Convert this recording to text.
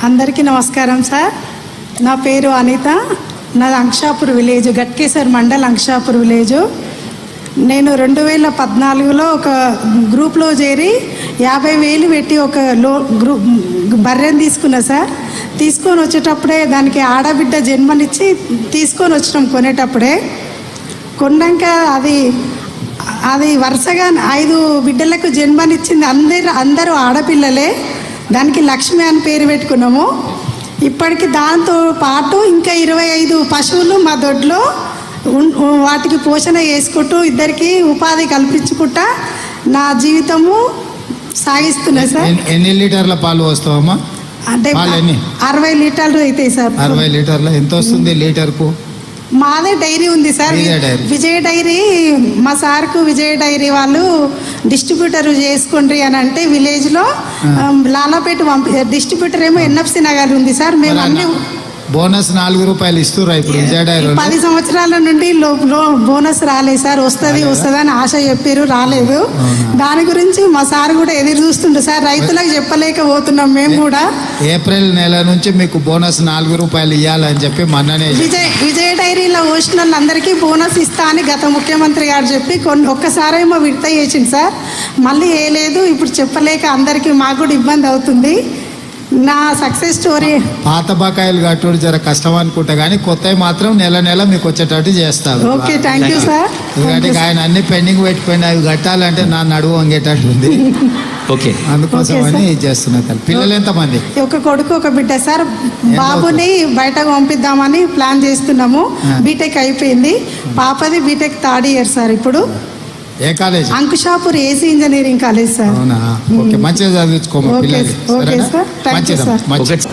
అందరికీ నమస్కారం సార్. నా పేరు అనిత. నాది అంక్షాపూర్ విలేజ్, గట్కేసర్ మండల్ అంక్షాపూర్ విలేజు. నేను 2014లో ఒక గ్రూప్లో చేరి 50,000 పెట్టి ఒక బర్రెని తీసుకున్నా సార్. తీసుకొని వచ్చేటప్పుడే దానికి ఆడబిడ్డ జన్మనిచ్చి తీసుకొని వచ్చినాం. కొన్నాక అది వరుసగా 5 బిడ్డలకు జన్మనిచ్చింది. అందరూ ఆడపిల్లలే. దానికి లక్ష్మి అని పేరు పెట్టుకున్నాము. ఇప్పటికి దాంతో పాటు ఇంకా 25 పశువులు మా దొడ్లో వాటికి పోషణ చేసుకుంటూ ఇద్దరికి ఉపాధి కల్పించుకుంటా నా జీవితము సాగిస్తున్నా సార్. ఎన్ని లీటర్ల పాలు వస్తావమ్మా? అంటే 60 లీటర్లు అవుతాయి సార్. 60 లీటర్ల ఎంత వస్తుంది లీటర్కు? మాదే డైరీ ఉంది సార్, విజయ డైరీ. మా సార్కు విజయ డైరీ వాళ్ళు డిస్ట్రిబ్యూటర్ చేసుకోండి అని అంటే విలేజ్లో లాలాపేట డిస్ట్రిబ్యూటర్ ఏమో ఎన్ఎఫ్సి నగర్ ఉంది సార్. మేము అన్ని బోనస్ 4 రూపాయలు ఇస్తున్నారు ఇప్పుడు విజయ డైరీ. 10 సంవత్సరాల నుండి బోనస్ రాలేదు సార్. వస్తుంది అని ఆశ చెప్పారు, రాలేదు. దాని గురించి మా సార్ కూడా ఎదురు చూస్తుండే సార్. రైతులకు చెప్పలేకపోతున్నాం మేము కూడా. ఏప్రిల్ నెల నుంచి మీకు బోనస్ 4 రూపాయలు ఇవ్వాలని చెప్పి మొన్ననే విజయ డైరీలో పోసిన వాళ్ళందరికీ బోనస్ ఇస్తా అని గత ముఖ్యమంత్రి గారు చెప్పి ఒక్కసారేమో విడత చేసింది సార్. మళ్ళీ వేయలేదు. ఇప్పుడు చెప్పలేక అందరికీ మాకు కూడా ఇబ్బంది అవుతుంది. నా సక్సెస్ స్టోరీ పాత బకాయిలు కట్టుడు జర కష్టం అనుకుంటా కానీ కొత్తవి మాత్రం నెల మీకు వచ్చేటట్టు చేస్తారు. Okay, thank you sir. ఎందుకంటే ఆయన అన్ని పెండింగ్ పెట్టుకుని అవి కట్టాలంటే నా నడువు వంగేటట్టు ఉంది. ఓకే, అందుకోసం అని చేస్తున్నా. పిల్లలు ఎంతమంది? ఒక కొడుకు ఒక బిడ్డ సార్. బాబుని బయటకు పంపిద్దామని ప్లాన్ చేస్తున్నాము. బీటెక్ అయిపోయింది. పాపది బీటెక్ 3rd ఇయర్ సార్. ఇప్పుడు ఏ college? Ankushapur AC engineering college sir. అవునా? ఓకే, మంచిగా చదివించుకోమా పిల్లలు. Okay sir, thank you sir. మంచిది.